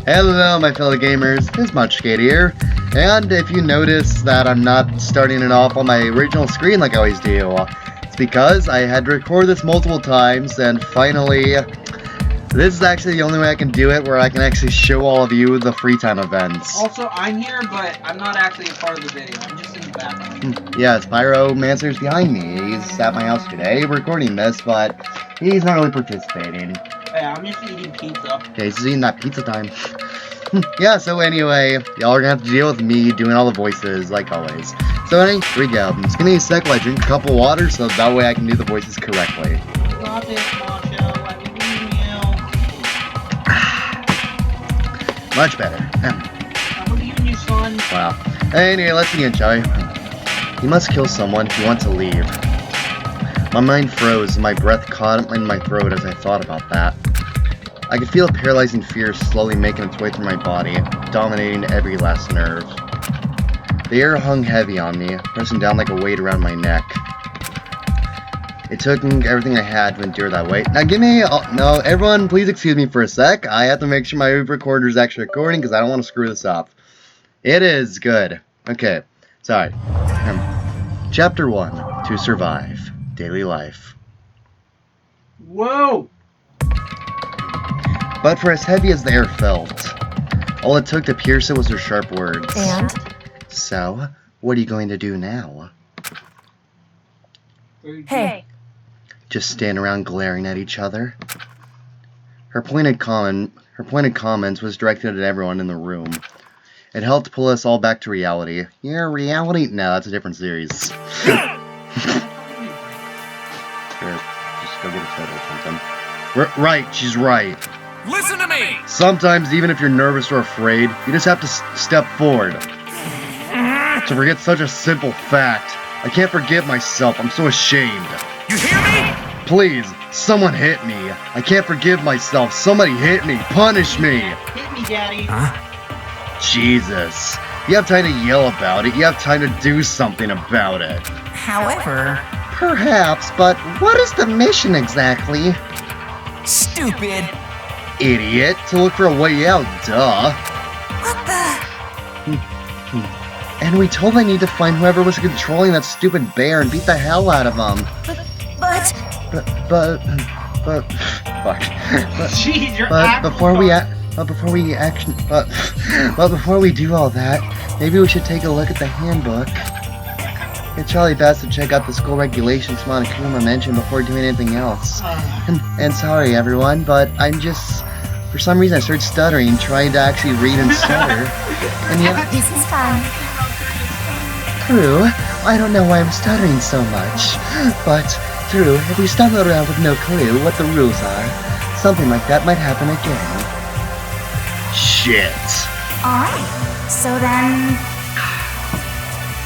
Hello my fellow gamers, it's Munchkade here, and if you notice that I'm not starting it off on my original screen like I always do, it's because I had to record this multiple times, and finally, this is actually the only way I can do it where I can actually show all of you the free time events. Also, I'm here, but I'm not actually a part of the video, I'm just in the background. Yes, Pyro, Mancer's behind me. He's at my house today recording this, but he's not really participating. Yeah, I'm just eating pizza. Okay, he's eating that pizza time. Yeah, so anyway, y'all are gonna have to deal with me doing all the voices, like always. So here we go. Just give me a sec while I drink a cup of water, so that way I can do the voices correctly. Got this, Macho. I believe in you. Much better. I believe in you, son. Wow. Anyway, let's begin, shall we? You must kill someone if you want to leave. My mind froze and my breath caught in my throat as I thought about that. I could feel a paralyzing fear slowly making its way through my body, dominating every last nerve. The air hung heavy on me, pressing down like a weight around my neck. It took everything I had to endure that weight. Now give me... no, everyone, please excuse me for a sec. I have to make sure my recorder is actually recording because I don't want to screw this up. It is good. Okay, sorry. Chapter 1. To Survive. Daily Life. Whoa! But for as heavy as the air felt, all it took to pierce it was her sharp words. And? So, what are you going to do now? Hey. Just stand around glaring at each other? Her pointed comments was directed at everyone in the room. It helped pull us all back to reality. Yeah, reality? No, that's a different series. Here, just go get a soda or something. Right, she's right. Listen to me! Sometimes, even if you're nervous or afraid, you just have to step forward. To forget such a simple fact. I can't forgive myself, I'm so ashamed. You hear me? Please, someone hit me. I can't forgive myself, somebody hit me, punish me. Hit me, Daddy. Huh? Jesus. You have time to yell about it, you have time to do something about it. However... Perhaps, but what is the mission exactly? Stupid! Idiot, to look for a way out, duh. What the... And we totally need to find whoever was controlling that stupid bear and beat the hell out of him. But... Fuck. Jeez, you're But before we do all that, maybe we should take a look at the handbook. It's probably best to check out the school regulations Monokuma mentioned before doing anything else. And sorry everyone, but I'm just... For some reason I started stuttering, trying to actually read and stutter. And yet... This is fine. True, I don't know why I'm stuttering so much. But, true, if we stumble around with no clue what the rules are, something like that might happen again. Shit. Alright, so then...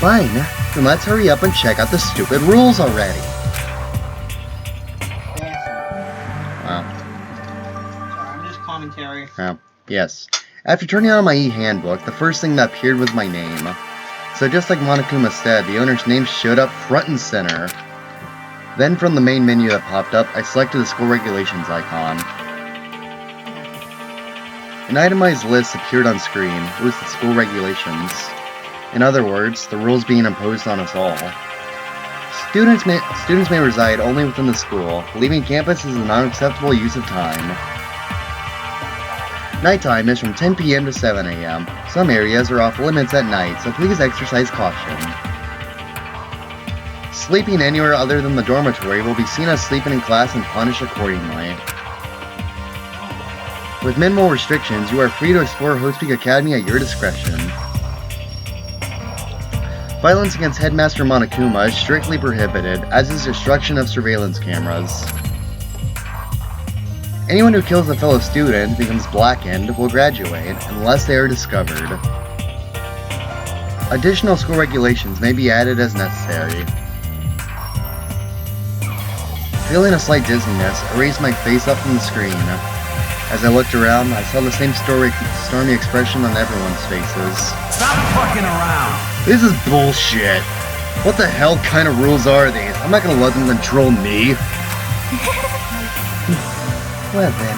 Fine, then let's hurry up and check out the stupid rules already. Wow. I'm just commentary. Yes. After turning on my e-handbook, the first thing that appeared was my name. So just like Monokuma said, the owner's name showed up front and center. Then from the main menu that popped up, I selected the school regulations icon. An itemized list appeared on screen. It was the school regulations. In other words, the rules being imposed on us all. Students may reside only within the school. Leaving campus is an unacceptable use of time. Nighttime is from 10 p.m. to 7 a.m. Some areas are off limits at night, so please exercise caution. Sleeping anywhere other than the dormitory will be seen as sleeping in class and punished accordingly. With minimal restrictions, you are free to explore Host Peak Academy at your discretion. Violence against Headmaster Monokuma is strictly prohibited, as is destruction of surveillance cameras. Anyone who kills a fellow student becomes blackened will graduate, unless they are discovered. Additional school regulations may be added as necessary. Feeling a slight dizziness, I raised my face up from the screen. As I looked around, I saw the same stormy expression on everyone's faces. Stop fucking around! This is bullshit. What the hell kind of rules are these? I'm not gonna let them control me. Well then,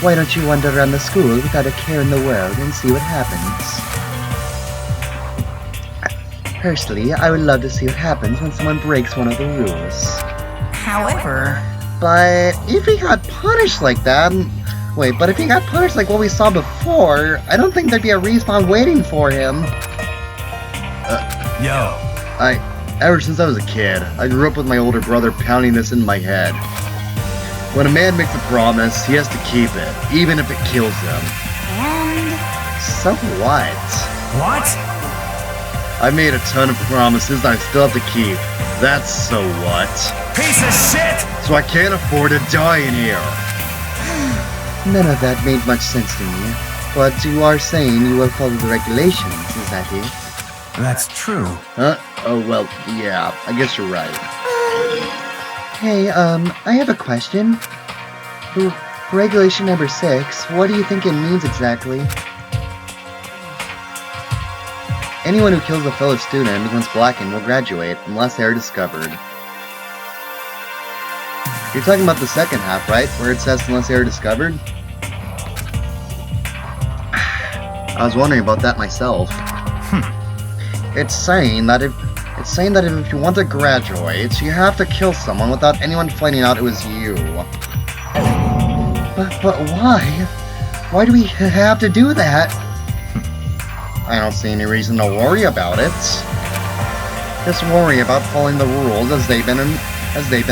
Why don't you wander around the school without a care in the world and see what happens? Personally, I would love to see what happens when someone breaks one of the rules. However... But if he got punished like that... Wait, but if he got punished like what we saw before, I don't think there'd be a respawn waiting for him. Ever since I was a kid, I grew up with my older brother pounding this in my head. When a man makes a promise, he has to keep it, even if it kills him. And... So what? What? I made a ton of promises I still have to keep. That's so what? Piece of shit! So I can't afford to die in here. None of that made much sense to me. But you are saying you will follow the regulations, is that it? That's true. Huh? Oh, well, yeah, I guess you're right. Hey, I have a question. Regulation number 6, what do you think it means exactly? Anyone who kills a fellow student once blackened will graduate, unless they are discovered. You're talking about the second half, right? Where it says unless they are discovered? I was wondering about that myself. It's saying that if you want to graduate, you have to kill someone without anyone finding out it was you. But why? Why do we have to do that? I don't see any reason to worry about it. Just worry about following the rules as they've been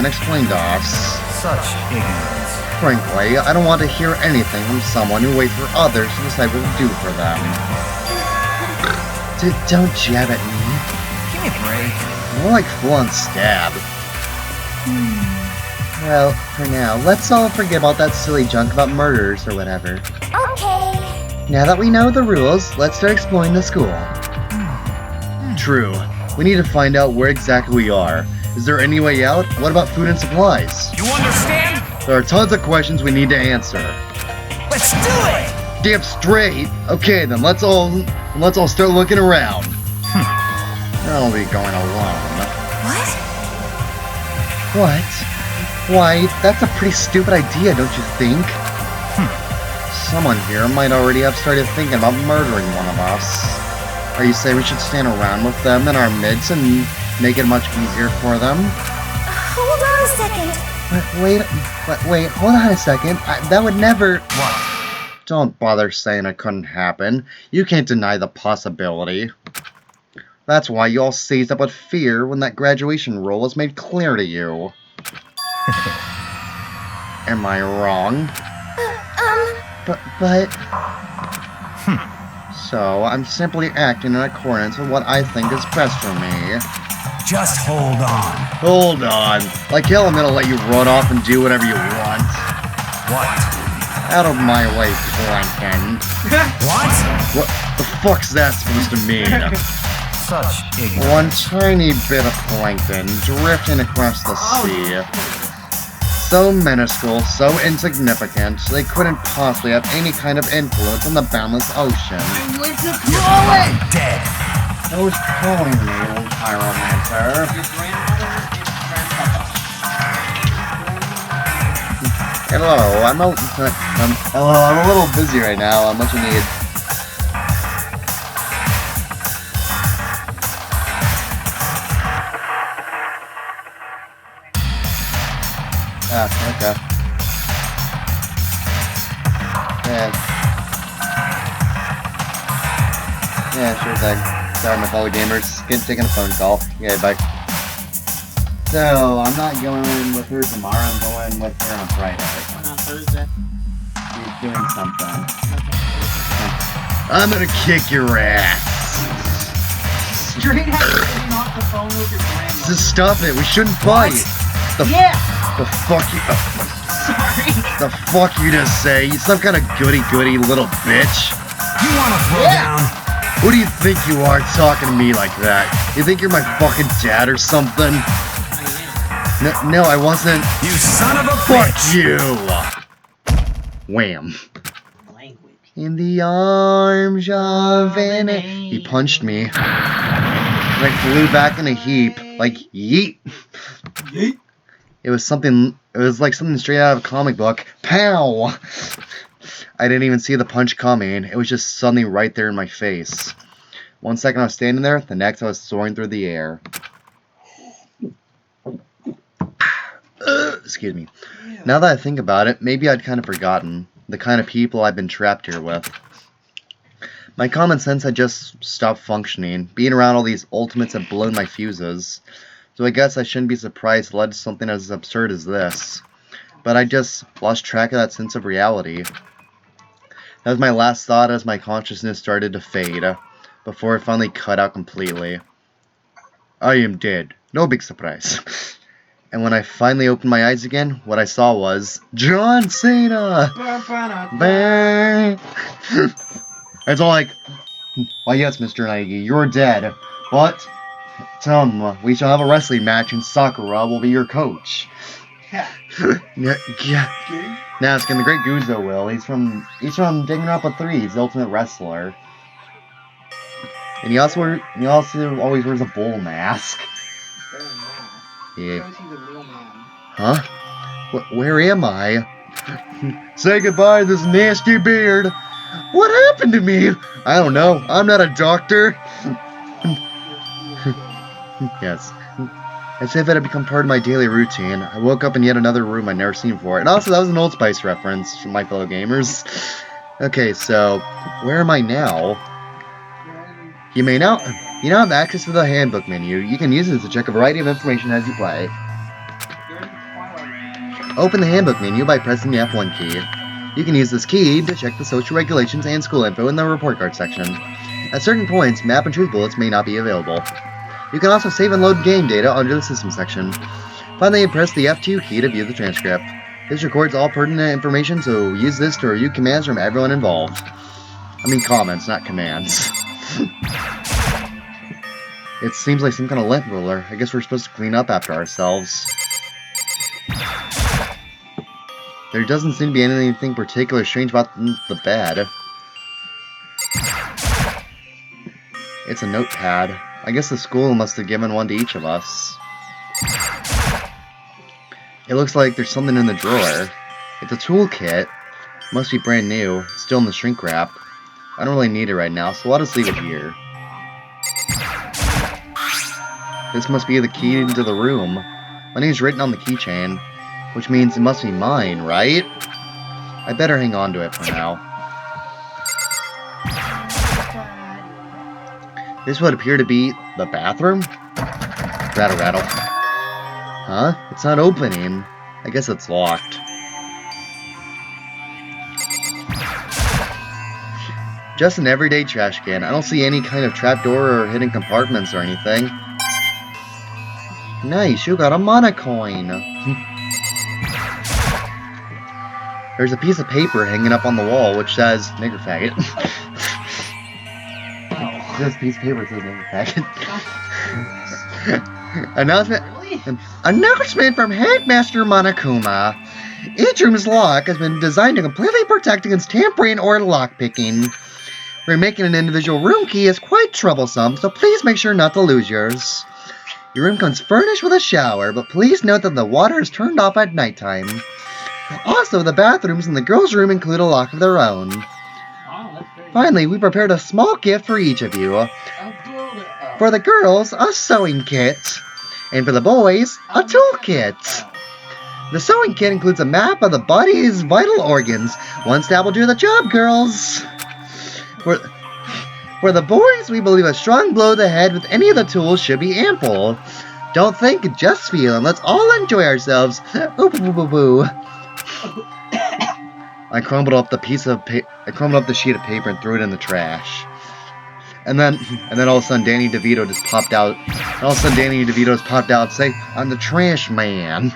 explained to us. Such ignorance. Frankly, I don't want to hear anything from someone who waits for others to decide what to do for them. Don't jab at me. Give me a break. More like full-on stab. Well, for now, let's all forget about that silly junk about murders or whatever. Okay. Now that we know the rules, let's start exploring the school. True. We need to find out where exactly we are. Is there any way out? What about food and supplies? You understand? There are tons of questions we need to answer. Let's do it! Damn straight! Okay, then let's all start looking around. I'll be going alone. What? What? Why, that's a pretty stupid idea, don't you think? Someone here might already have started thinking about murdering one of us. Are you saying we should stand around with them in our midst and make it much easier for them? Hold on a second. Wait, hold on a second. That would never... What? Don't bother saying it couldn't happen. You can't deny the possibility. That's why you all seized up with fear when that graduation rule was made clear to you. Am I wrong? But... So, I'm simply acting in accordance with what I think is best for me. Just hold on. Hold on. Like hell, I'm gonna let you run off and do whatever you want. What? Out of my way, Plankton. What? What the fuck's that supposed to mean? Such ignorance. One tiny bit of plankton drifting across the sea. So minuscule, so insignificant, they couldn't possibly have any kind of influence on the boundless ocean. You're dead. Who's calling me, old Pyro Mancer? Your grandmother and grandpapa. Hello, I'm a little busy right now. What you need? Ah, okay. Yeah, sure thing. Sorry, my fellow gamers. Taking a phone call. Yeah, bye. So, I'm not going with her tomorrow. I'm going with her on Friday. On Thursday. She's doing something. I'm gonna kick your ass. Straight out getting off the phone with your grandmother. Just stop it. We shouldn't fight. The fuck you... Sorry. The fuck you just say? You some kind of goody-goody little bitch. You wanna throw down? Who do you think you are talking to me like that? You think you're my fucking dad or something? No, I wasn't. You son of a Fuck bitch! you! Wham. Language. In the arms of an... He punched me. And I flew back in a heap. Like, yeet. Yeet. It was like something straight out of a comic book. Pow! I didn't even see the punch coming. It was just suddenly right there in my face. 1 second I was standing there, the next I was soaring through the air. Excuse me. Now that I think about it, maybe I'd kind of forgotten the kind of people I've been trapped here with. My common sense had just stopped functioning. Being around all these ultimates had blown my fuses. So I guess I shouldn't be surprised it led to something as absurd as this. But I just lost track of that sense of reality. That was my last thought as my consciousness started to fade, before it finally cut out completely. I am dead. No big surprise. And when I finally opened my eyes again, what I saw was John Cena! Bang! It's all like, why yes, Mr. Nagi, you're dead. What? Tell him we shall have a wrestling match and Sakura will be your coach. Yeah. Now it's the Great Guzo will. He's from Danganronpa 3. He's the ultimate wrestler. And he also always wears a bull mask. Yeah. Huh? Where am I? Say goodbye to this nasty beard. What happened to me? I don't know. I'm not a doctor. Yes. As if it had become part of my daily routine, I woke up in yet another room I'd never seen before. And also, that was an Old Spice reference from my fellow gamers. Okay, so, where am I now? You now have access to the handbook menu. You can use it to check a variety of information as you play. Open the handbook menu by pressing the F1 key. You can use this key to check the social regulations and school info in the report card section. At certain points, map and truth bullets may not be available. You can also save and load game data under the system section. Finally, press the F2 key to view the transcript. This records all pertinent information, so use this to review commands from everyone involved. I mean comments, not commands. It seems like some kind of lint roller. I guess we're supposed to clean up after ourselves. There doesn't seem to be anything particularly strange about the bed. It's a notepad. I guess the school must have given one to each of us. It looks like there's something in the drawer. It's a toolkit. Must be brand new. It's still in the shrink wrap. I don't really need it right now, so I'll just leave it here. This must be the key into the room. My name's written on the keychain, which means it must be mine, right? I better hang on to it for now. This would appear to be the bathroom? Rattle, rattle. Huh? It's not opening. I guess it's locked. Just an everyday trash can. I don't see any kind of trapdoor or hidden compartments or anything. Nice, you got a mana coin. There's a piece of paper hanging up on the wall which says nigger faggot. This piece of paper says nigger faggot. Announcement from Headmaster Monokuma. Each room's lock has been designed to completely protect against tampering or lockpicking. Remaking an individual room key is quite troublesome, so please make sure not to lose yours. Your room comes furnished with a shower, but please note that the water is turned off at nighttime. Also, the bathrooms in the girls' room include a lock of their own. Finally, we prepared a small gift for each of you. For the girls, a sewing kit. And for the boys, a toolkit. The sewing kit includes a map of the body's vital organs. One stab will do the job, girls. For the boys, we believe a strong blow to the head with any of the tools should be ample. Don't think, just feel, and let's all enjoy ourselves. Ooh, boo, boo, boo. I crumbled up the sheet of paper and threw it in the trash. And then all of a sudden, Danny DeVito just popped out. All of a sudden, Danny DeVito just popped out and say, "I'm the trash man."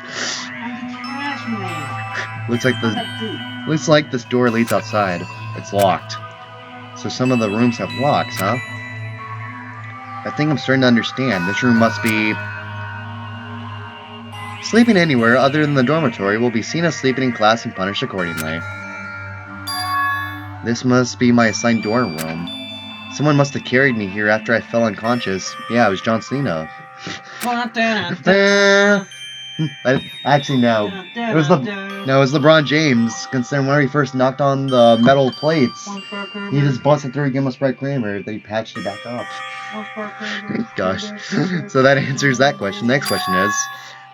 Looks like this door leads outside. It's locked. So some of the rooms have locks, huh? I think I'm starting to understand. This room must be... Sleeping anywhere other than the dormitory will be seen as sleeping in class and punished accordingly. This must be my assigned dorm room. Someone must have carried me here after I fell unconscious. Yeah, it was John Cena. Actually, no. It was LeBron James. Considering when he first knocked on the metal plates, he just busted through, gave him a Sprite Kramer, then he patched it back up. Gosh. So that answers that question. Next question is,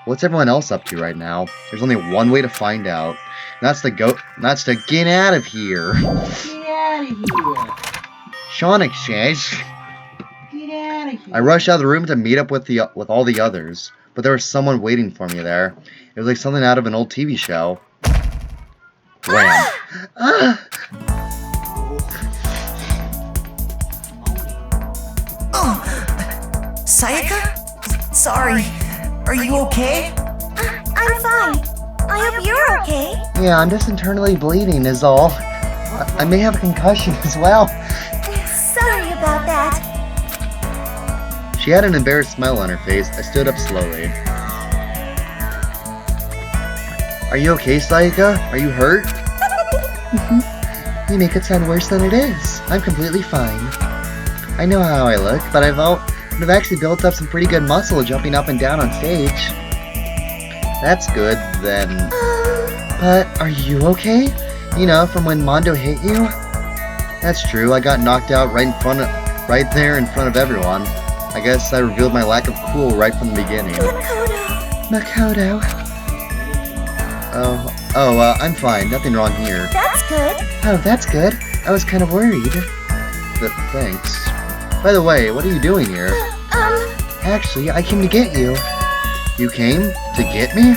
what's everyone else up to right now? There's only one way to find out. And that's to get out of here. Get out of here. Sonic says. Get out of here. I rushed out of the room to meet up with all the others, but there was someone waiting for me there. It was like something out of an old TV show. Wham! Oh, Sayaka? Sorry. Are you okay? I'm fine. I hope you're okay. Yeah, I'm just internally bleeding is all. I may have a concussion as well. Sorry about that. She had an embarrassed smile on her face. I stood up slowly. Are you okay, Sayaka? Are you hurt? You make it sound worse than it is. I'm completely fine. I know how I look, but I've actually built up some pretty good muscle jumping up and down on stage. That's good, then. But are you okay? You know, from when Mondo hit you? That's true, I got knocked out right there in front of everyone. I guess I revealed my lack of cool right from the beginning. Makoto. I'm fine. Nothing wrong here. That's good. Oh, that's good. I was kind of worried. Thanks. By the way, what are you doing here? Actually, I came to get you. You came to get me?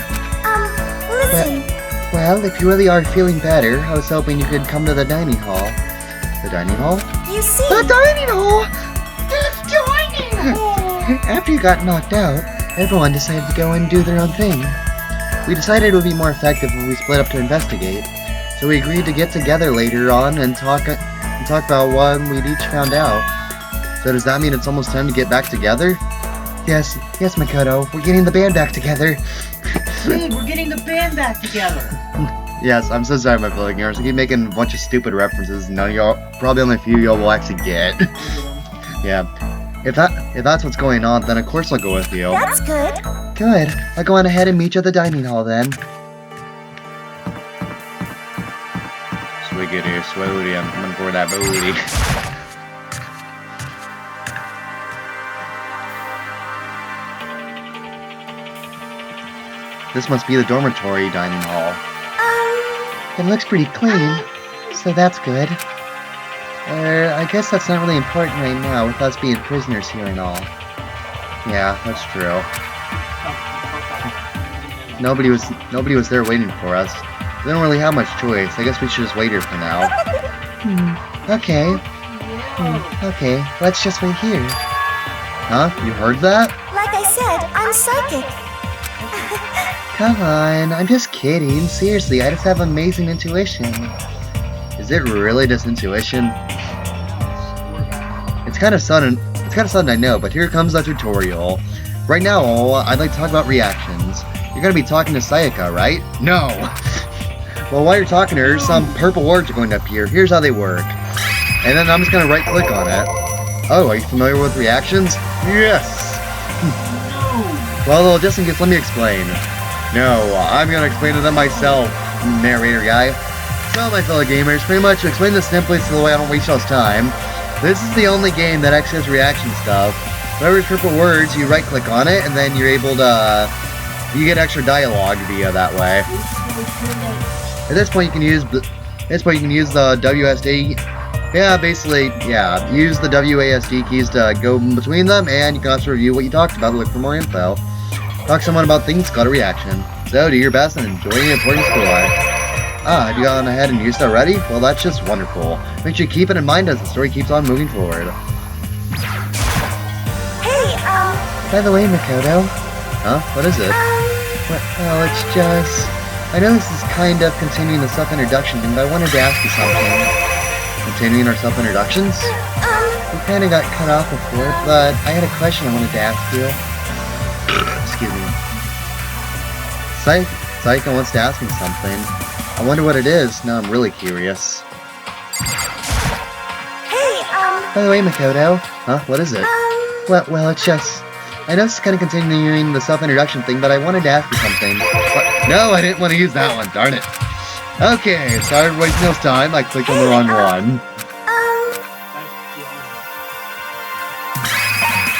Listen. Well, if you really are feeling better, I was hoping you could come to the dining hall. The dining hall? You see. The dining hall! After you got knocked out, everyone decided to go and do their own thing. We decided it would be more effective when we split up to investigate, so we agreed to get together later on and talk about what we'd each found out. So does that mean it's almost time to get back together? Yes, Makoto, we're getting the band back together. Dude, we're getting the band back together. Yes, I'm so sorry, my fellow gamers. I keep making a bunch of stupid references. None of y'all, probably only a few of y'all will actually get. Yeah. If that's what's going on, then of course I'll go with you. That's good. Good. I'll go on ahead and meet you at the dining hall then. Swiggity, swooty, I'm coming for that booty. This must be the dormitory dining hall. It looks pretty clean, so that's good. I guess that's not really important right now with us being prisoners here and all. Yeah, that's true. Nobody was there waiting for us. We don't really have much choice. I guess we should just wait here for now. Okay. Okay, let's just wait here. Huh? You heard that? Like I said, I'm psychic. Come on, I'm just kidding. Seriously, I just have amazing intuition. Is it really just intuition? It's kind of sudden, I know, but here comes the tutorial. Right now, I'd like to talk about reactions. You're gonna be talking to Sayaka, right? No! Well, while you're talking to her, some purple words are going to appear. Here's how they work. And then I'm just gonna right-click on it. Oh, are you familiar with reactions? Yes! Well, just in case, let me explain. No, I'm gonna explain to them myself, narrator guy. So, my fellow gamers, pretty much to explain this simply so the way I don't waste y'all's time, this is the only game that actually has reaction stuff. Whenever it's purple words, you right-click on it, and then you're able to, you get extra dialogue via that way. At this point, you can use the WSD. Yeah, basically, yeah. Use the WASD keys to go between them, and you can also review what you talked about and look for more info. Talk to someone about things called a reaction. So, do your best and enjoy the important school life. Have you gone ahead and used it already? Well, that's just wonderful. Make sure you keep it in mind as the story keeps on moving forward. Hey, By the way, Makoto. Huh? What is it? Well, it's just... I know this is kind of continuing the self-introduction thing, but I wanted to ask you something. Continuing our self-introductions? We kind of got cut off before, but I had a question I wanted to ask you. Excuse me. Sayaka wants to ask me something. I wonder what it is. Now I'm really curious. hey, By the way, Makoto. Huh? What is it? Well, it's just... I know this is kind of continuing the self-introduction thing, but I wanted to ask you something. What? No, I didn't want to use that one, darn it. Okay, sorry for wasting this time, I clicked on the wrong one.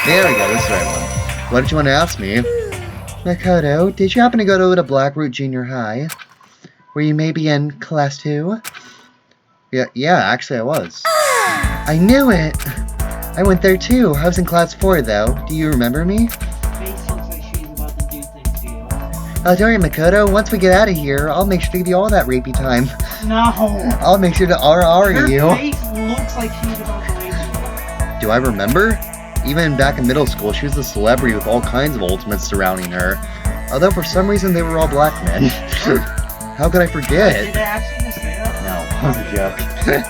There we go, this is the right one. What did you want to ask me? Makoto, did you happen to go to Blackroot Junior High? Were you maybe in class 2? Yeah, actually I was. I knew it! I went there too. I was in class 4 though. Do you remember me? Face looks like she's about to do things to you. Don't worry, Makoto. Once we get out of here, I'll make sure to give you all that rapey time. No! I'll make sure to RR you. Her face looks like she's about to rape you. Do I remember? Even back in middle school, she was a celebrity with all kinds of ultimates surrounding her. Although for some reason they were all black men. How could I forget? Did they actually just say that? No, that was a joke.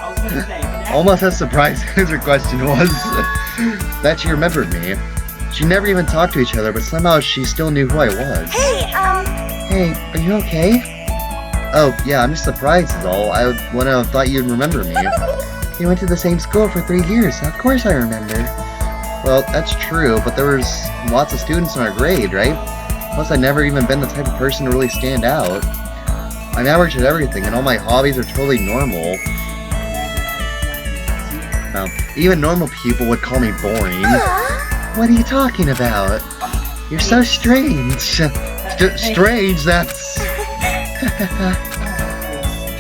I was gonna say. Almost as surprised as her question was that she remembered me. She never even talked to each other, but somehow she still knew who I was. Hey, Hey, are you okay? Oh, yeah, I'm just surprised is all. I wouldn't have thought you'd remember me. You went to the same school for 3 years, of course I remember. Well, that's true, but there was lots of students in our grade, right? Plus, I've never even been the type of person to really stand out. I'm average at everything, and all my hobbies are totally normal. Well, even normal people would call me boring. What are you talking about? You're so strange. Strange, that's...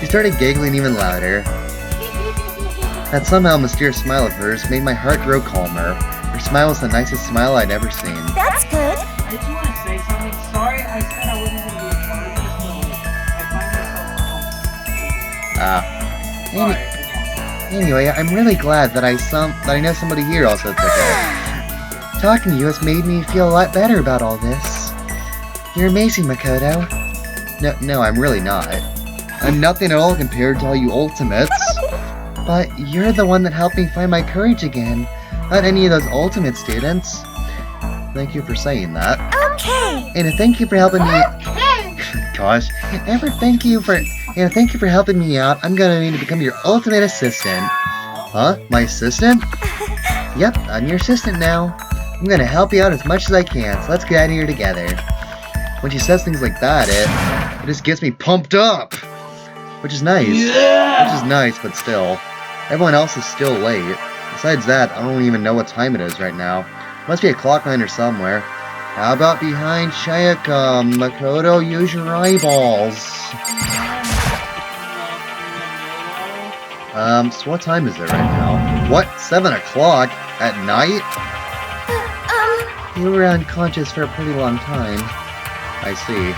She started giggling even louder. That somehow mysterious smile of hers made my heart grow calmer. Her smile was the nicest smile I'd ever seen. that's good. I just want to say something. Sorry, I said I wasn't going to be a part of this movie. I find myself Anyway, I'm really glad that I know somebody here also took it. Talking to you has made me feel a lot better about all this. You're amazing, Makoto. No, I'm really not. I'm nothing at all compared to all you ultimates. But you're the one that helped me find my courage again, not any of those ultimate students. Thank you for saying that. Okay. And thank you for helping me. Gosh, thank you for helping me out. I'm gonna need to become your ultimate assistant. Huh? My assistant? Yep, I'm your assistant now. I'm gonna help you out as much as I can, so let's get out of here together. When she says things like that, it just gets me pumped up. Which is nice. Yeah! Which is nice, but still. Everyone else is still late. Besides that, I don't even know what time it is right now. Must be a clock behind her somewhere. How about behind Sayaka? Makoto, use your eyeballs. So what time is it right now? What? 7 o'clock? At night? You were unconscious for a pretty long time. I see.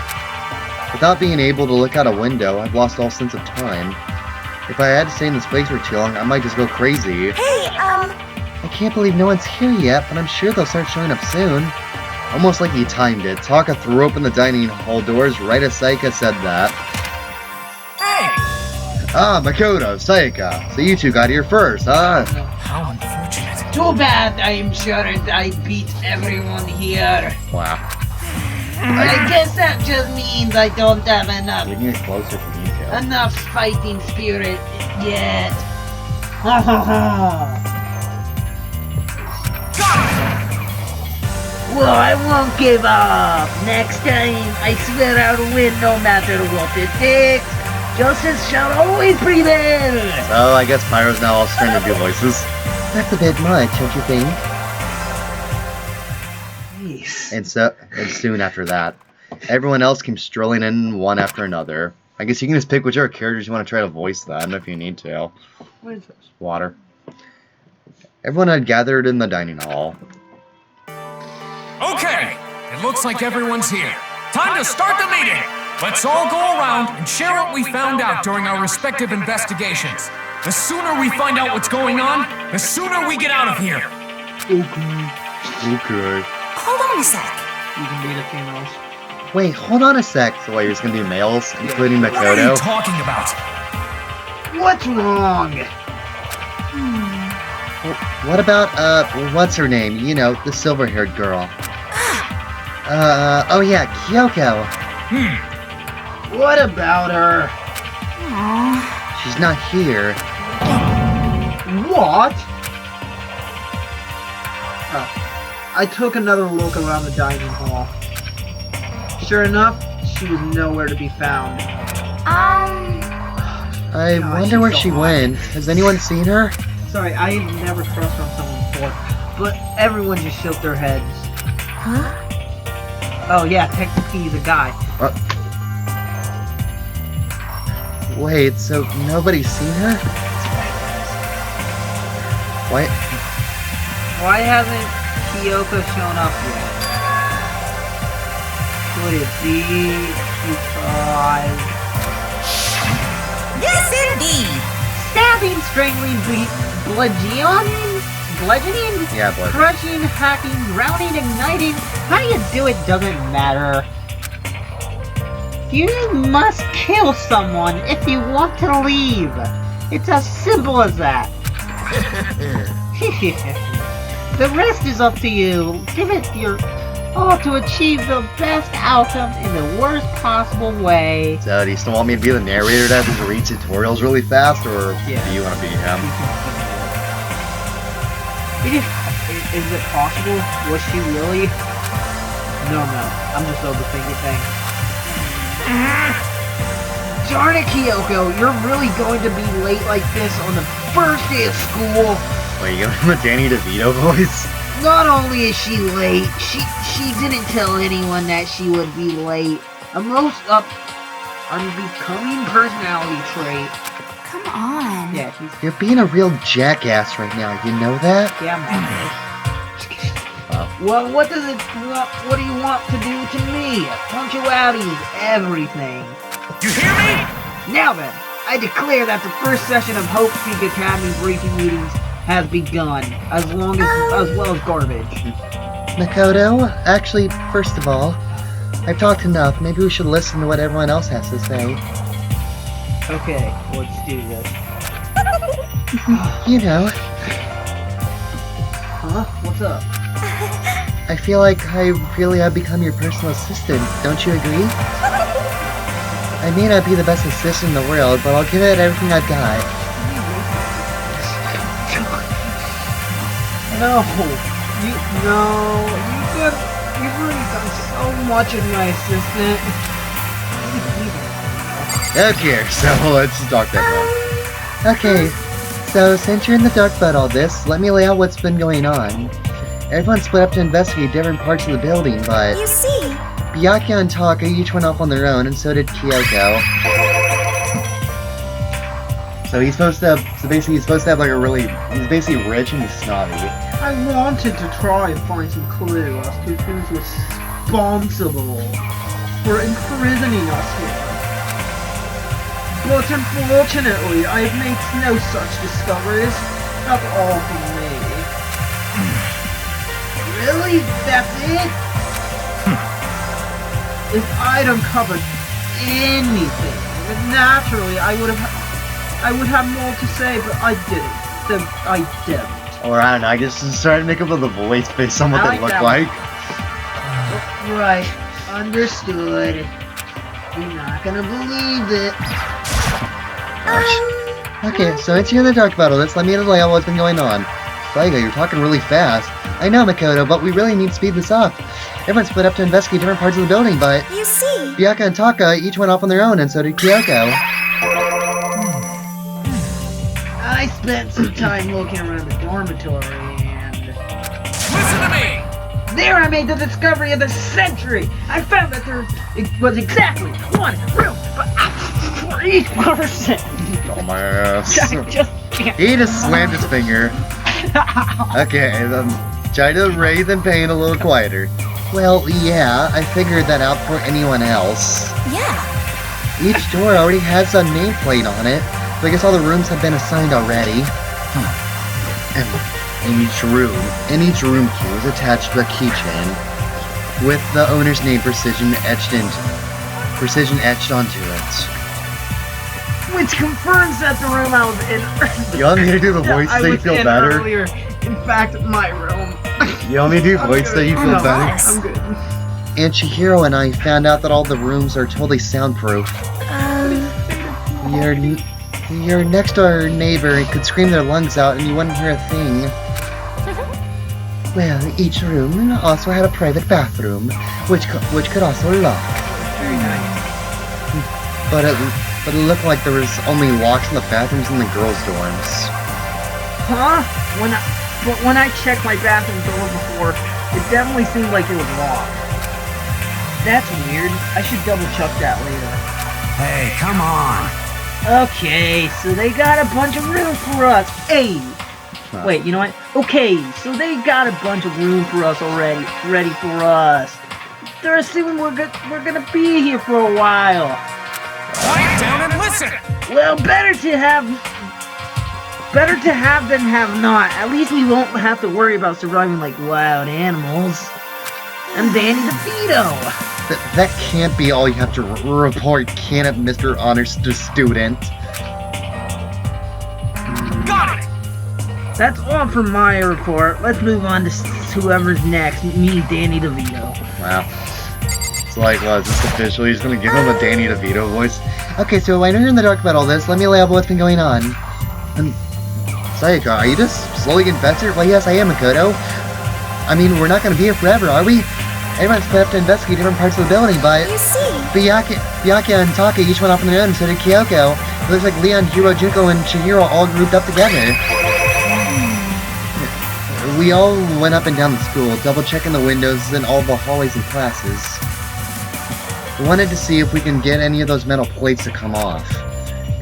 Without being able to look out a window, I've lost all sense of time. If I had to stay in this place for too long, I might just go crazy. Hey, I can't believe no one's here yet, but I'm sure they'll start showing up soon. Almost like he timed it. Taka threw open the dining hall doors right as Sayaka said that. Hey! Ah, Makoto, Sayaka. So you two got here first, huh? How unfortunate. Too bad, I'm sure I beat everyone here. Wow. I guess that just means I don't have enough Getting it closer for detail. enough fighting spirit yet. Ha ha ha. Well, I won't give up. Next time, I swear I'll win no matter what it takes. Justice shall always prevail. So I guess Pyro's now also starting to do voices. That's a bit much, don't you think? Jeez. And soon after that, everyone else came strolling in one after another. I guess you can just pick whichever characters you want to try to voice them if you need to. What is this? Water. Everyone had gathered in the dining hall. Okay, it looks like everyone's here. Time to start the meeting. Let's all go around and share what we found out during our respective investigations. The sooner we find out what's going on, the sooner we get out of here. Okay. Hold on a sec. You can be the females. Wait, hold on a sec. So wait, there's gonna be males, including What are you Makoto? talking about? What's wrong? What about, what's her name? You know, the silver-haired girl. Oh yeah, Kyoko. What about her? She's not here. What? I took another look around the dining hall. Sure enough, she was nowhere to be found. I God, wonder she's where so she hot. went. Has anyone seen her? Sorry, I've never crushed on someone before, but everyone just shook their heads. Huh? Oh yeah, technically he's a guy. Wait, so nobody's seen her? Why? Why hasn't Kyoko shown up yet? Could it be because... Yes, indeed! Stabbing, strangling, bludgeoning, Yeah, blood. crushing, hacking, drowning, igniting. How you do it doesn't matter. You must kill someone if you want to leave. It's as simple as that. The rest is up to you. Give it your all to achieve the best outcome in the worst possible way. So, do you still want me to be the narrator that has to read tutorials really fast, or Yeah. do you want to be him? Is it possible? Was she really? No, I'm just overthinking things. Darn it, Kyoko, you're really going to be late like this on the first day of school? Wait, you giving him a Danny DeVito voice? Not only is she late, she didn't tell anyone that she would be late. A most unbecoming personality trait. Come on. Yeah, she's You're being a real jackass right now, you know that? Well, what do you want to do to me? Punctuality is everything. You hear me? Now then, I declare that the first session of Hope Peak Academy briefing meetings has begun, as well as garbage. Makoto, actually, first of all, I've talked enough. Maybe we should listen to what everyone else has to say. Okay, let's do this. You know, Huh? What's up? I feel like I really have become your personal assistant. Don't you agree? I may not be the best assistant in the world, but I'll give it everything I've got. You've already done so much as my assistant. Okay, so let's talk that out. Okay, so since you're in the dark about all this, let me lay out what's been going on. Everyone split up to investigate different parts of the building, but You see, Byakuya and Taka each went off on their own, and so did Kyoko. So he's supposed to have like a really, he's basically rich and he's snobby. I wanted to try and find some clue as to who's responsible for imprisoning us here. But unfortunately, I have made no such discoveries. That's all from me. Really? That's it? If I'd uncovered anything, then naturally I would have more to say, but I didn't. So I didn't. Or I don't know, I just started to make up the voice based on what I they like look that like. Right. Understood. You're not gonna believe it. Okay, so it's here in the dark battle. Let's let me lay out what's been going on. Saiga, you're talking really fast. I know, Makoto, but we really need to speed this up. Everyone split up to investigate different parts of the building, but you see. Byakuya and Taka each went off on their own, and so did Kyoko. I spent some time looking around the dormitory and... Listen to me! There I made the discovery of the century! I found that there was exactly one room for each person! Dumbass. I just can't... He just slammed his finger. Okay, then try to breathe and pain a little quieter. Well, yeah, I figured that out for anyone else. Yeah. Each door already has a nameplate on it, so I guess all the rooms have been assigned already. And in each room key is attached to a keychain with the owner's name precision etched onto it. Which confirms that the room I was in... You want me to do the voice I so you was feel in better? earlier. In fact, my room. You want me to do voice so you feel good. better? I'm good. And Chihiro and I found out that all the rooms are totally soundproof. Your next door neighbor could scream their lungs out and you wouldn't hear a thing. Well, each room also had a private bathroom, which could also lock. Very nice. But it looked like there was only locks in the bathrooms in the girls' dorms. Huh? When I checked my bathroom door before, it definitely seemed like it was locked. That's weird. I should double check that later. Hey, come on. Okay, so they got a bunch of room for us. Hey! Wait, you know what? Okay, so they got a bunch of room for us already, ready for us. They're assuming we're gonna be here for a while. Quiet down and listen. Well, better to have than have not. At least we won't have to worry about surviving like wild animals. I'm Danny DeVito. That can't be all you have to report, can it, Mr. Honors Student? Got it. That's all for my report. Let's move on to whoever's next. Me, Danny DeVito. Wow. It's like, is this official? He's gonna give him a Danny DeVito voice? Okay, so I know you're in the dark about all this. Let me lay out what's been going on. Sayaka, are you just slowly getting faster? Well, yes, I am, Makoto. I mean, we're not gonna be here forever, are we? Everyone's split up to investigate different parts of the building, but You see, Byakuya and Taka each went off on their own, and so did Kyoko. It looks like Leon, Hiro, Junko, and Chihiro all grouped up together. We all went up and down the school, double-checking the windows in all the hallways and classes. We wanted to see if we can get any of those metal plates to come off.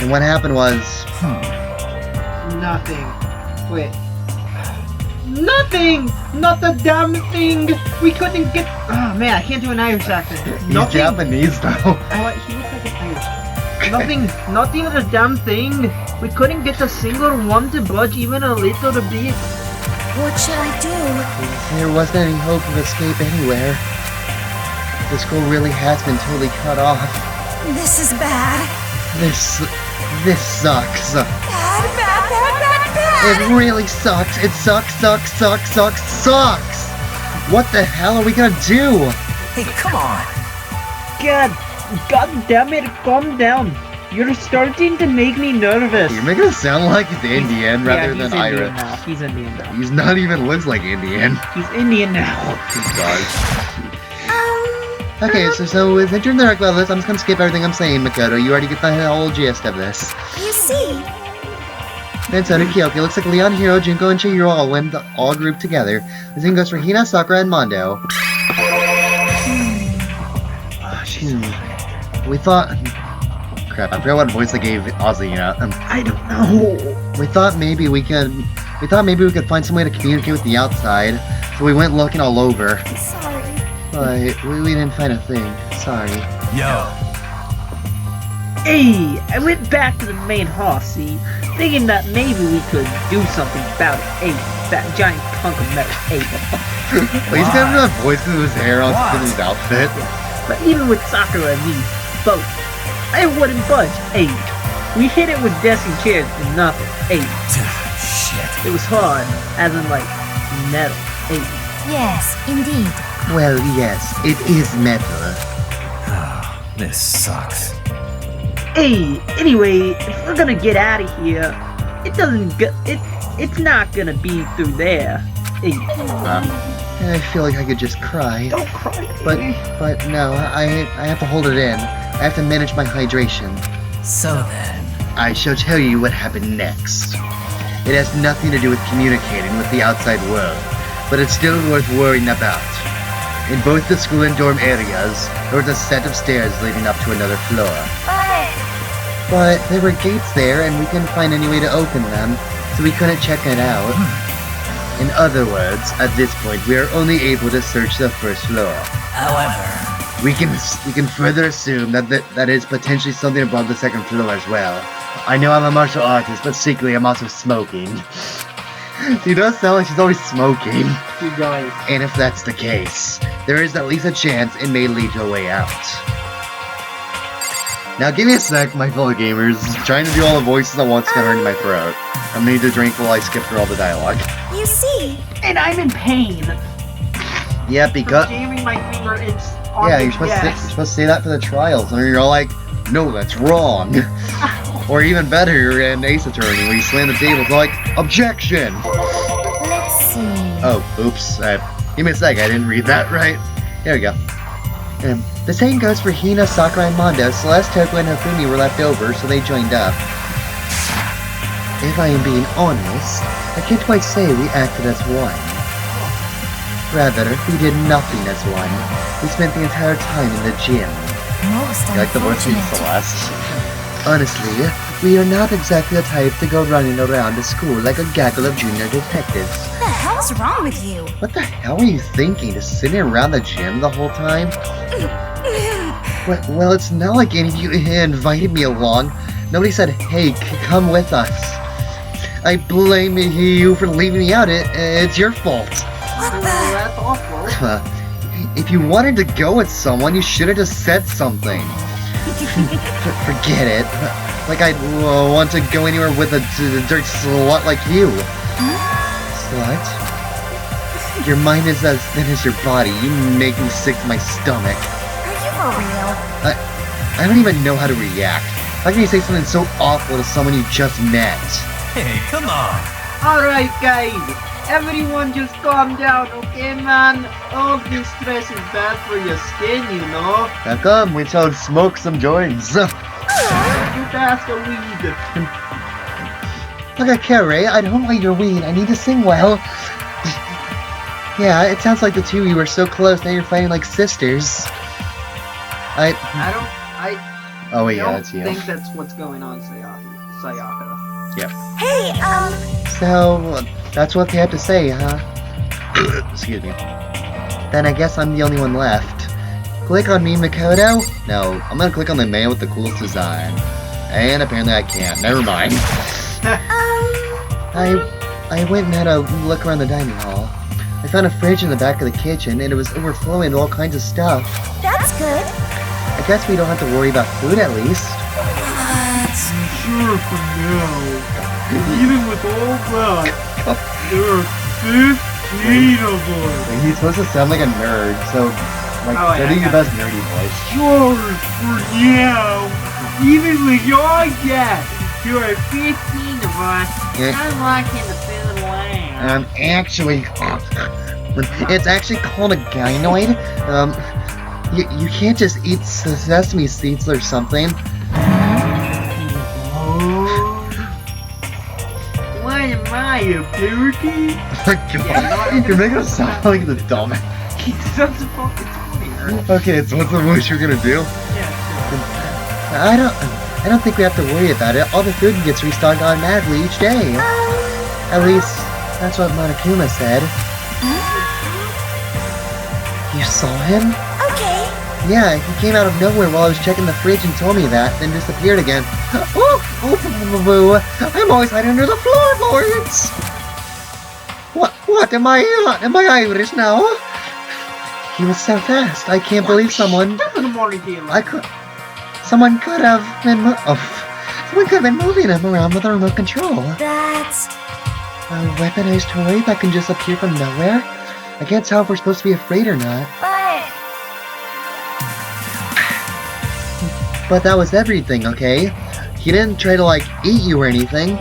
And what happened was... Nothing. Wait. Nothing! Not the damn thing! We couldn't get... Oh man, I can't do an Irish accent. He's Japanese, though. Oh, he looks like an Irish. Not even a damn thing! We couldn't get a single one to budge even a little bit. what should I do? There wasn't any hope of escape anywhere. The school really has been totally cut off. This is bad. This sucks. Bad, bad, bad, bad, bad. It really sucks. It sucks. What the hell are we gonna do? Hey, come on. God damn it, calm down. You're starting to make me nervous. You're making it sound like he's Indian rather he's than Indian Irish. now. He's Indian now. He's not even looks like Indian. He's Indian now. He does. Okay, so with entering the dark about this, I'm just gonna skip everything I'm saying, Makoto. You already get the whole gist of this. You see, Then so did Kyoko. Looks like Leon, Hiro, Junko, and Chihiro all grouped together. The same goes for Hina, Sakura, and Mondo. We thought... Crap, I forgot what voice I gave Ozzy, I don't know. We thought maybe we could find some way to communicate with the outside. So we went looking all over. sorry. But we didn't find a thing. Sorry. Yo. Hey, I went back to the main hall, see? Thinking that maybe we could do something about it. Hey, that giant hunk of metal. Hey. Well, he's got that voice in his hair on his outfit. But even with Sakura and me, both, I wouldn't budge. Hey, we hit it with desks and chairs and nothing. Hey, Shit. it was hard, as in like metal. Hey. Yes, indeed. Well, yes, it is metal. This sucks. Hey, anyway, if we're gonna get out of here, it's not gonna be through there. Hey, I feel like I could just cry. don't cry. But no, I have to hold it in. I have to manage my hydration. So then, I shall tell you what happened next. It has nothing to do with communicating with the outside world, but it's still worth worrying about. In both the school and dorm areas, there was a set of stairs leading up to another floor. But there were gates there, and we couldn't find any way to open them, so we couldn't check it out. In other words, at this point, we are only able to search the first floor. however, We can further assume that is potentially something above the second floor as well. I know I'm a martial artist, but secretly I'm also smoking. She does sound like she's always smoking. You guys. And if that's the case, there is at least a chance it may lead to a way out. Now give me a sec, my fellow gamers. Trying to do all the voices at once got hurt in my throat. I'm gonna need to drink while I skip through all the dialogue. You see, And I'm in pain. Yeah, For because... jamming my finger, it's on Yeah, the you're supposed desk. to say that for the trials, and you're all like, no, that's wrong. Or even better, you're an Ace Attorney, where you slam the table, it's like, objection! let's see. Oh, oops. Give me a sec, I didn't read that right. Here we go. The same goes for Hina, Sakura, and Mondo. Celeste, Toko, and Hifumi were left over, so they joined up. If I am being honest, I can't quite say we acted as one. Rather, we did nothing as one. We spent the entire time in the gym. Most You like the voice of unfortunate. Celeste? Honestly, we are not exactly the type to go running around the school like a gaggle of junior detectives. What the hell's wrong with you? What the hell were you thinking? Just sitting around the gym the whole time? Well, it's not like any of you invited me along. Nobody said, hey, come with us. I blame you for leaving me out. It's your fault. What the? That's awful. If you wanted to go with someone, you should have just said something. Forget it. Like I'd want to go anywhere with a dirt slut like you. Slut? Your mind is as thin as your body. You make me sick to my stomach. Are you for real? I don't even know how to react. How can you say something so awful to someone you just met? Hey, come on. Alright guys, everyone just calm down, okay man? All this stress is bad for your skin, you know? Now come, we shall smoke some joints. Just ask a weed. Look at Carrie, I don't want your weed. I need to sing well. Yeah, it sounds like the two of you are so close, now you're fighting like sisters. I Oh wait, yeah, don't that's you. think that's what's going on, Sayaka. Yep. Hey, So, that's what they have to say, huh? Excuse me. Then I guess I'm the only one left. Click on me, Makoto? No, I'm gonna click on the man with the coolest design. And apparently I can't. Never mind. I went and had a look around the dining hall. I found a fridge in the back of the kitchen, and it was overflowing with all kinds of stuff. that's good. I guess we don't have to worry about food at least. What? Sure for now. Even with all that, there are 15 of us. He's supposed to sound like a nerd, so like Oh, yeah, do I your got best nerdy voice. Sure for now. Even with your guess, there are 15 of us. Yeah. I'm locking the food land. Actually, it's actually called a gynoid. You can't just eat sesame seeds or something. What am I, a parakeet? Oh my god, you're making us sound like the dumb. He sounds fucking funnier. Okay, so what's the voice you're gonna do? Yeah, I don't think we have to worry about it. All the food gets restocked automatically each day. At least, that's what Monokuma said. You saw him? Okay. Yeah, he came out of nowhere while I was checking the fridge and told me that, then disappeared again. Oh, boo! I'm always hiding under the floorboards! What, am I Irish now? He was so fast, I can't believe someone could have been moving him around with a remote control. That's... A weaponized toy that can just appear from nowhere? I can't tell if we're supposed to be afraid or not. But that was everything, okay? He didn't try to, like, eat you or anything.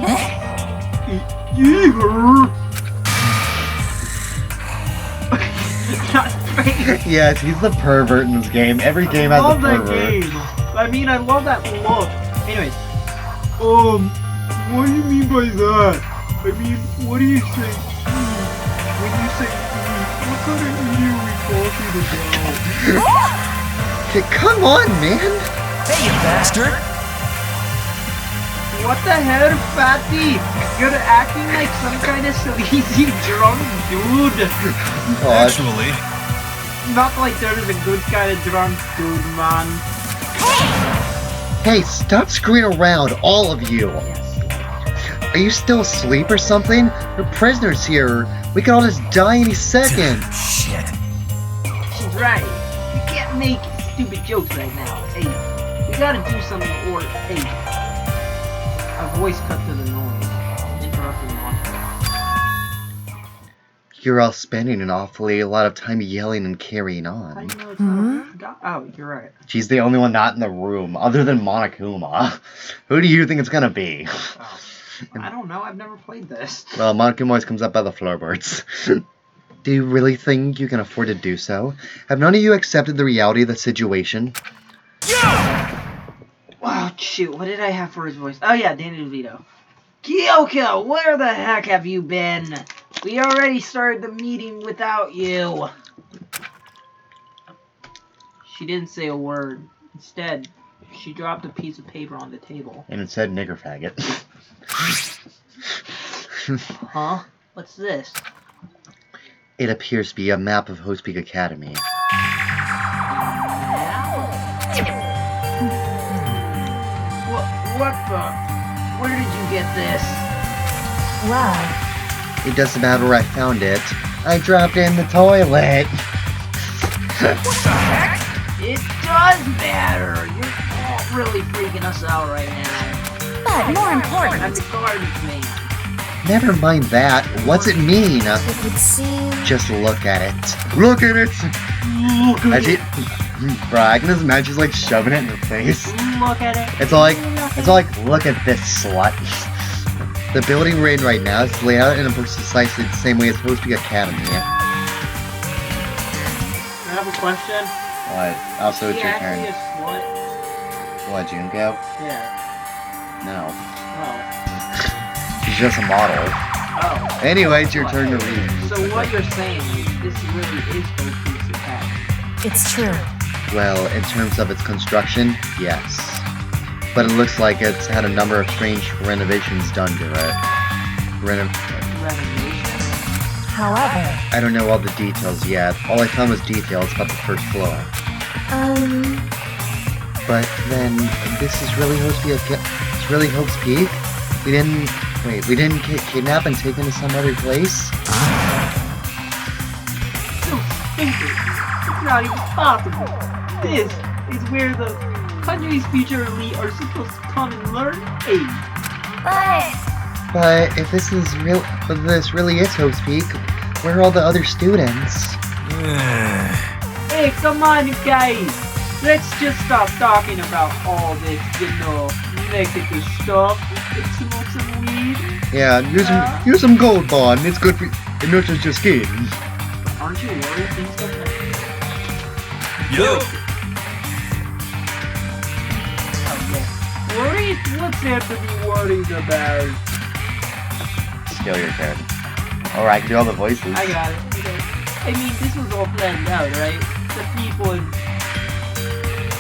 Yes, he's the pervert in this game. Every game has a love that pervert. game. I mean, I love that look. Anyways, what do you mean by that? I mean, what do you say? When you say what kind of eater are we talking about? Okay, come on, man! Hey, you bastard! What the hell, fatty? You're acting like some kind of sleazy drunk dude. God. Actually, Not like there is a good kind of drunk dude, man. Hey, stop screwing around, all of you! Are you still asleep or something? We're prisoners here. We could all just die any second. shit. She's right. You can't make stupid jokes right now. Hey, we gotta do something or, hey. A voice cut to the noise. Interrupting Monster. You're all spending an awfully a lot of time yelling and carrying I on. know it's not oh, you're right. She's the only one not in the room, other than Monokuma. Who do you think it's gonna be? Oh. I don't know, I've never played this. Well, Monokuma always comes up by the floorboards. Do you really think you can afford to do so? Have none of you accepted the reality of the situation? Wow, shoot, what did I have for his voice? Oh yeah, Danny DeVito. Kyoko, where the heck have you been? We already started the meeting without you. She didn't say a word. Instead, she dropped a piece of paper on the table. And it said nigger faggot. Huh? What's this? It appears to be a map of Host Peak Academy. What the? Where did you get this? Wow. It doesn't matter where I found it. I dropped it in the toilet. What the heck? It does matter. You're all really freaking us out right now. But more I'm important, the garbage man. Never mind that. What's it mean? it would seem... Just look at it. Look at it! As she, bro, I can just imagine she's like shoving it in her face. Look at it. It's all like, look at this slut. The building we're in right now is laid out in precisely the same way as Host Peak Academy. I have a question. What? Also, it's your turn. Is she actually a slut? What, Junko? Yeah. No. Oh. She's just a model. Oh. Anyway, it's your turn to read. So what you're saying is this really is Host Peak's attack. It's true. Well, in terms of its construction, yes. But it looks like it's had a number of strange renovations done to it. Renovation? However... I don't know all the details yet. All I found was details about the first floor. But then, this is really Hope's Peak. It's really Hope's Peak? We didn't get kidnapped and taken to some other place? So stupid. It's not even possible. This is where the country's future elite are supposed to come and learn aid. But if this really is Hope's Peak, where are all the other students? Hey, come on, you guys. Let's just stop talking about all this, negative stuff. And smoke some weed. Yeah, use some gold bond. It's good for it nurtures your skin. Aren't you worried things don't happen? Yo! Okay. Worried? What's there to be worried about? Still your turn. Alright, I can do all the voices. I got it. Okay. I mean, this was all planned out, right? The people in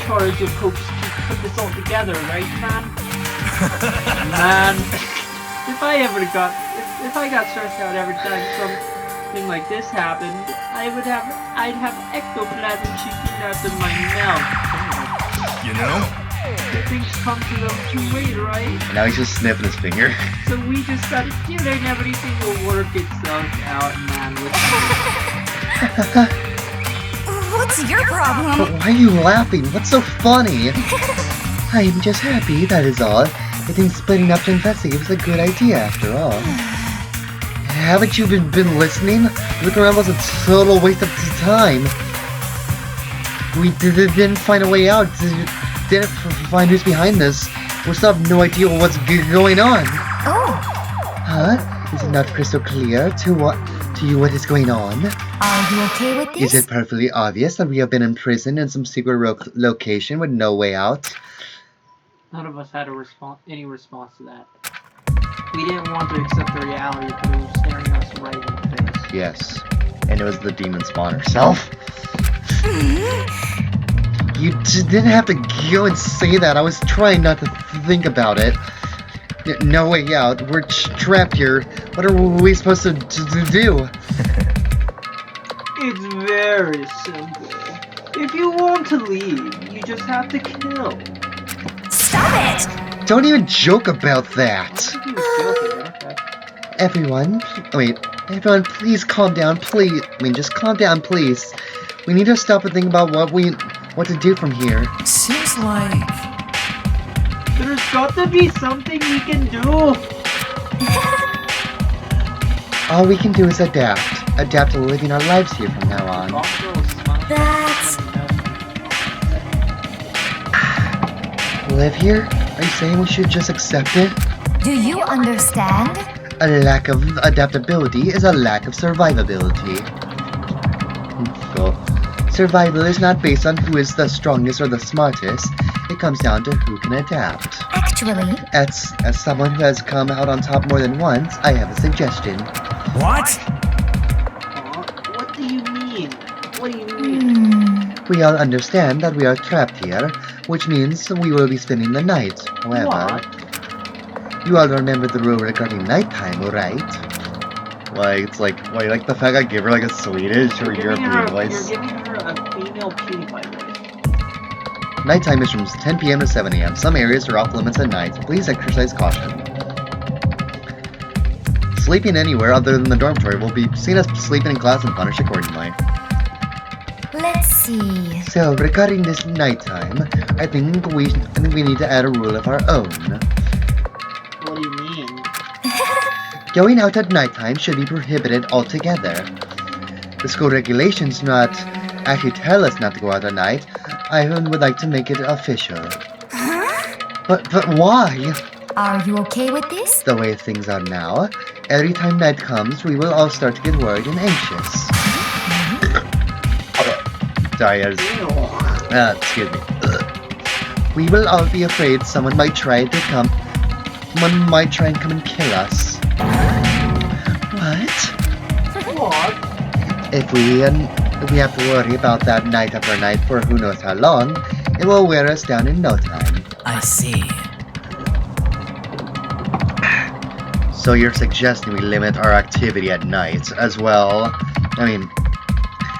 charge of Hope's Peak put this all together, right, man? Man, if I got stressed out every time something like this happened, I'd have ectoplasm shooting out of my mouth. You know? The things come to them too late, right? And now he's just sniffing his finger. So we just gotta give it and everything will work itself out, man. What's your problem? But why are you laughing? What's so funny? I'm just happy, that is all. I think splitting up to investigate was a good idea, after all. Haven't you been listening? Looking around was a total waste of time. We didn't find a way out. Didn't find who's behind this. We still have no idea what's going on. Oh, Huh? Is it not crystal clear to you what is going on? are you okay with this? Is it perfectly obvious that we have been imprisoned in some secret location with no way out? None of us had any response to that. We didn't want to accept the reality because it was staring us right in the face. Yes. And it was the demon spawn herself. You didn't have to go and say that. I was trying not to think about it. No way out. We're trapped here. What are we supposed to do? It's very simple. If you want to leave, you just have to kill. Stop it! Don't even joke about that. He was joking, okay. Everyone, please calm down, please. Just calm down, please. We need to stop and think about what to do from here. Seems like... There's got to be something we can do. All we can do is adapt. Adapt to living our lives here from now on. That's... Live here? Are you saying we should just accept it? Do you understand? A lack of adaptability is a lack of survivability. Cool. Survival is not based on who is the strongest or the smartest. It comes down to who can adapt. Actually, As someone who has come out on top more than once, I have a suggestion. What? What do you mean? What do you mean? We all understand that we are trapped here, which means we will be spending the night. However, you all remember the rule regarding nighttime, right? Why, it's like, why, like the fact I give her like a Swedish or European voice? You're giving her a female PewDiePie voice. Nighttime is from 10 p.m. to 7 a.m. Some areas are off limits at night. Please exercise caution. Sleeping anywhere other than the dormitory will be seen as sleeping in class and punished accordingly. let's see. So, regarding this nighttime, I think we need to add a rule of our own. What do you mean? Going out at nighttime should be prohibited altogether. The school regulations do not actually tell us not to go out at night. I would like to make it official. But why? Are you okay with this? The way things are now, every time night comes, we will all start to get worried and anxious. Sorry, excuse me. We will all be afraid someone might try and come and kill us. What? What? If we have to worry about that night after night for who knows how long, it will wear us down in no time. I see. So you're suggesting we limit our activity at night as well? I mean,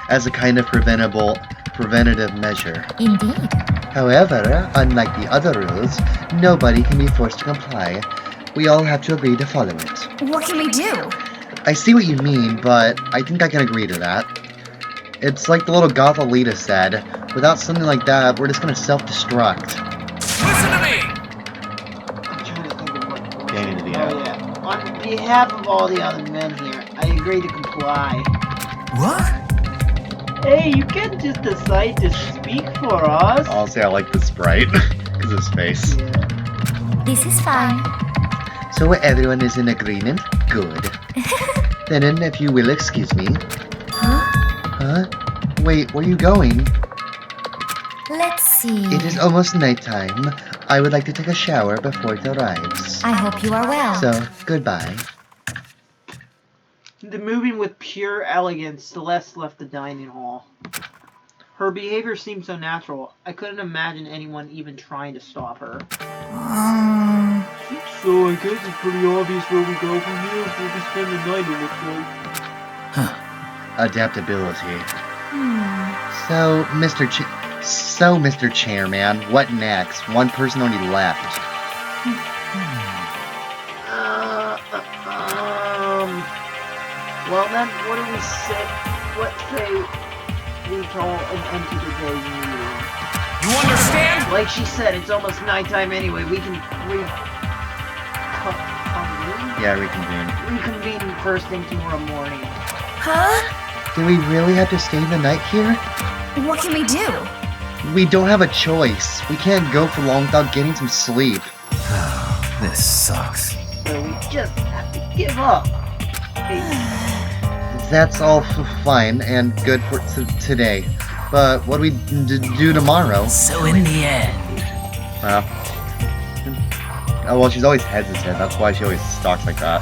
as a kind of preventative measure. Indeed. However, unlike the other rules, nobody can be forced to comply. We all have to agree to follow it. What can we do? I see what you mean, but I think I can agree to that. It's like the little goth Alita said, without something like that, we're just gonna self-destruct. Listen to me! I'm trying to think of what. Getting into the Oh yeah. On behalf of all the other men here, I agree to comply. What? Hey, you can't just decide to speak for us. Honestly, I like the sprite, because his face. Yeah. This is fine. So everyone is in agreement? Good. Then if you will excuse me. Huh? Huh? Wait, where are you going? Let's see. It is almost nighttime. I would like to take a shower before it arrives. I hope you are well. So, goodbye. Moving with pure elegance, Celeste left the dining hall. Her behavior seemed so natural, I couldn't imagine anyone even trying to stop her. So I guess it's pretty obvious where we go from here. We'll be spending the night, it looks like. Adaptability. So, Mr. Chairman, what next? One person only left. Well then, what do we say? Let's say we call an end to the day meeting. You understand? Like she said, it's almost nighttime anyway. We can Yeah, reconvene. reconvene first thing tomorrow morning. Huh? Do we really have to stay the night here? What can we do? We don't have a choice. We can't go for long without getting some sleep. This sucks. So we just have to give up. Hey, That's all fine and good for today. But what do we do tomorrow? So in the end, Well, she's always hesitant. That's why she always stalks like that.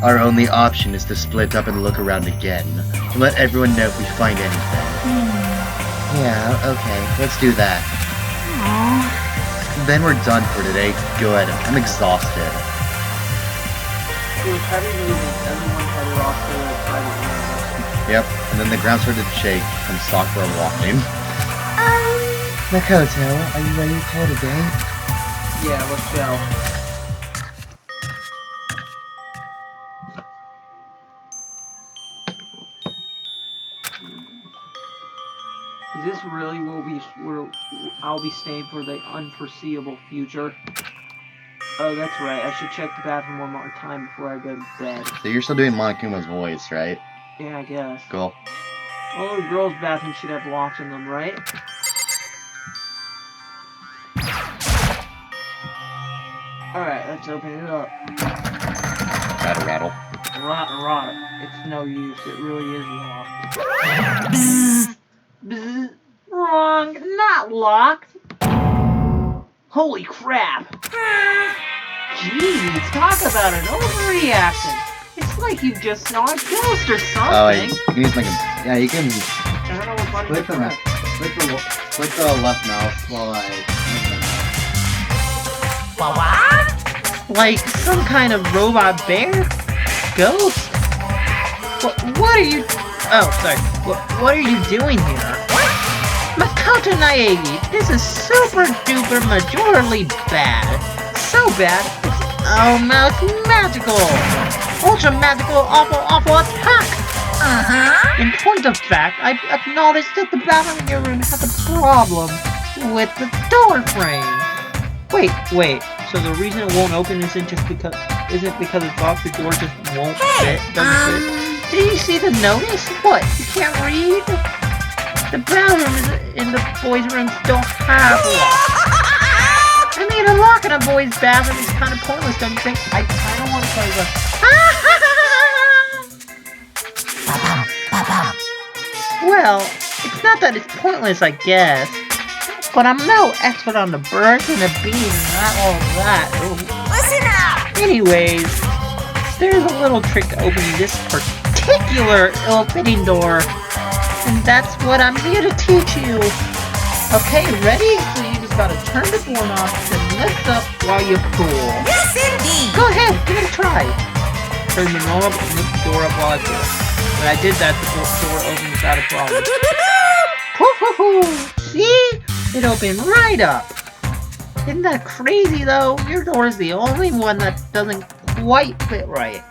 Our only option is to split up and look around again. And let everyone know if we find anything. Yeah, okay. Let's do that. Then we're done for today. Good. I'm exhausted. so with heavy movements, everyone headed off to the private room. Yep. And then the ground started to shake and Sakura walking. Makoto, are you ready to call it a day? Yeah, let's go. Is this really where I'll be staying for the unforeseeable future? Oh, that's right. I should check the bathroom one more time before I go to bed. So you're still doing Monokuma's voice, right? Yeah, I guess. Cool. All the girls' bathrooms should have locks in them, right? Alright, let's open it up. Rattle, rattle. Rot. It's no use. It really is locked. Bzz. Wrong. Not locked. Holy crap. Jeez, talk about an overreaction. It's like you just saw a ghost or something. Oh, you can use like a... Yeah, you can I don't know what button to press. click the left mouse while I... What? Like some kind of robot bear? Ghost? What are you... Oh, sorry. What are you doing here? Makoto Naegi, this is super duper majorly bad. So bad, it's almost magical. Ultra magical, awful attack. In point of fact, I acknowledge that the bathroom in your room has a problem with the door frame. Wait. So the reason it won't open isn't because it's locked. The door just won't fit. Doesn't fit. Did you see the notice? What? You can't read? The bathroom in the boys' rooms don't have lock. I mean, a lock in a boys' bathroom is kind of pointless, don't you think? I don't want to play the. Well, it's not that it's pointless, I guess. But I'm no expert on the birds and the bees and not all that. Listen up! Anyways, there's a little trick to opening this particular ill-fitting door. And that's what I'm here to teach you. Okay, ready? So you just gotta turn the doorknob and lift up while you pull. Yes, indeed! Go ahead, give it a try. Turn the knob and lift the door up while I pull. When I did that, the door opened without a problem. See? It opened right up. Isn't that crazy though? Your door is the only one that doesn't quite fit right.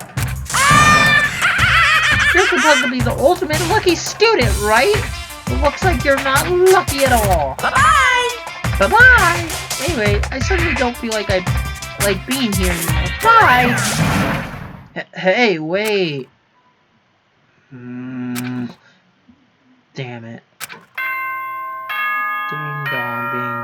You're supposed to be the ultimate lucky student, right? It looks like you're not lucky at all. Bye-bye! Bye-bye! Anyway, I certainly don't feel like I like being here anymore. Bye! Hey, wait. Damn it. Ding dong, bing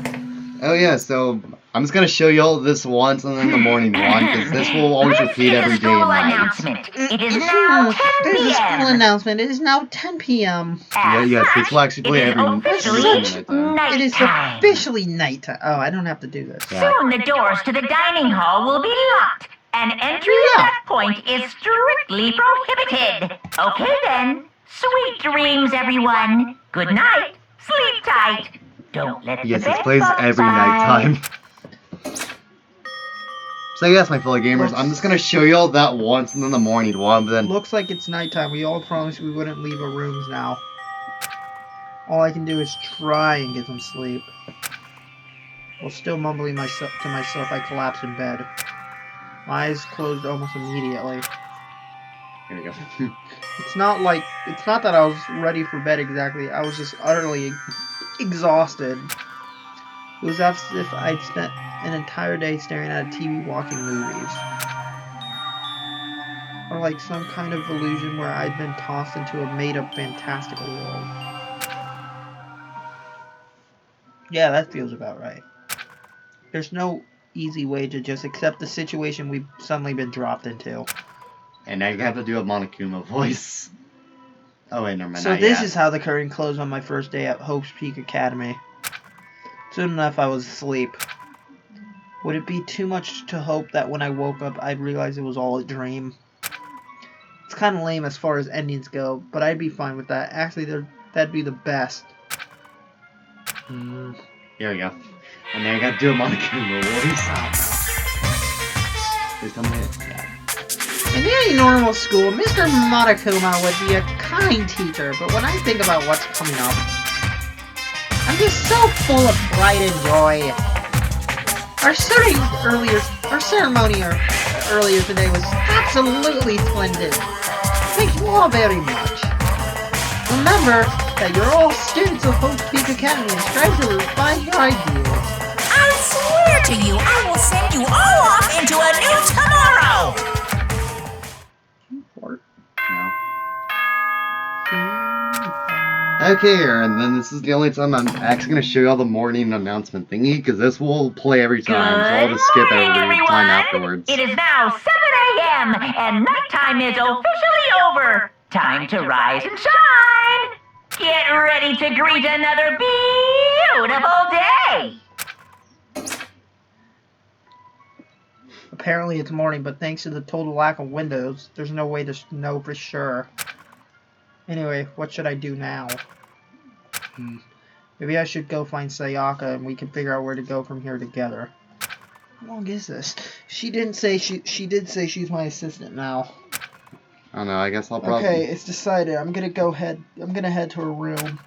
bong. Oh yeah, so I'm just gonna show you all this once and then the morning one, because this will always repeat every day and night. Announcement. It is now 10 There's a school p.m. announcement. It is now 10 p.m. Yes, this will actually play every Officially It is nighttime. officially nighttime. Oh, I don't have to do this. Yeah. Soon the doors to the dining hall will be locked, and entry at that point is strictly prohibited. Okay then. Sweet dreams, everyone. Good night. Sleep tight. Don't let Yes, the this bed plays bugs every by. nighttime. So yes, my fellow gamers, I'm just gonna show you all that once and then the morning one, but then... Looks like it's nighttime. We all promised we wouldn't leave our rooms now. All I can do is try and get some sleep. While still mumbling to myself, I collapse in bed. My eyes closed almost immediately. Here we go. It's not that I was ready for bed exactly. I was just utterly exhausted. It was as if I'd spent an entire day staring at a TV watching movies. Or like some kind of illusion where I'd been tossed into a made-up fantastical world. Yeah, that feels about right. There's no easy way to just accept the situation we've suddenly been dropped into. And now you have to do a Monokuma voice. Oh wait, never mind. So not this yet. is how the curtain closed on my first day at Hope's Peak Academy. Soon enough, I was asleep. Would it be too much to hope that when I woke up, I'd realize it was all a dream? It's kind of lame as far as endings go, but I'd be fine with that. Actually, that'd be the best. Here we go. And now you gotta do a Monokuma voice. Please tell me it. Yeah. In any normal school, Mr. Monokuma would be a kind teacher, but when I think about what's coming up, I'm just so full of pride and joy. Our ceremony earlier today was absolutely splendid. Thank you all very much. Remember that you're all students of Hope's Peak Academy and strive to refine your ideals. I swear to you, I will send you all off into a new tomorrow! Fart. No. Okay, and then this is the only time I'm actually going to show you all the morning announcement thingy, because this will play every time, so I'll just skip Good morning, every everyone. time afterwards. It is now 7 a.m. and nighttime is officially over. Time to rise and shine. Get ready to greet another beautiful day. Apparently it's morning, but thanks to the total lack of windows, there's no way to know for sure. Anyway, what should I do now? Maybe I should go find Sayaka and we can figure out where to go from here together. How long is this? She didn't say she did say she's my assistant now. I don't know, I guess I'll probably... Okay, it's decided. I'm gonna head to her room.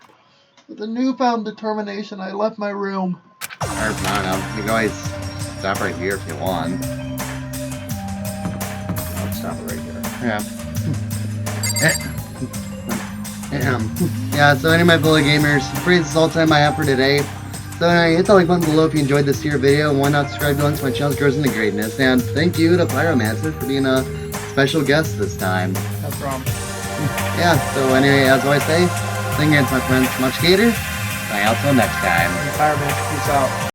With a newfound determination, I left my room. Or, I don't know, you can always stop right here if you want. I'll stop it right here. Yeah. Yeah, so anyway, fellow gamers, this is all the time I have for today. So hit the like button below if you enjoyed this here video, and why not subscribe to my channel grows into greatness. And thank you to Pyro Mancer for being a special guest this time. No problem. Yeah, so anyway, as always say, thank you again to my friends, much Gator. Bye out till next time. Fireman, peace out.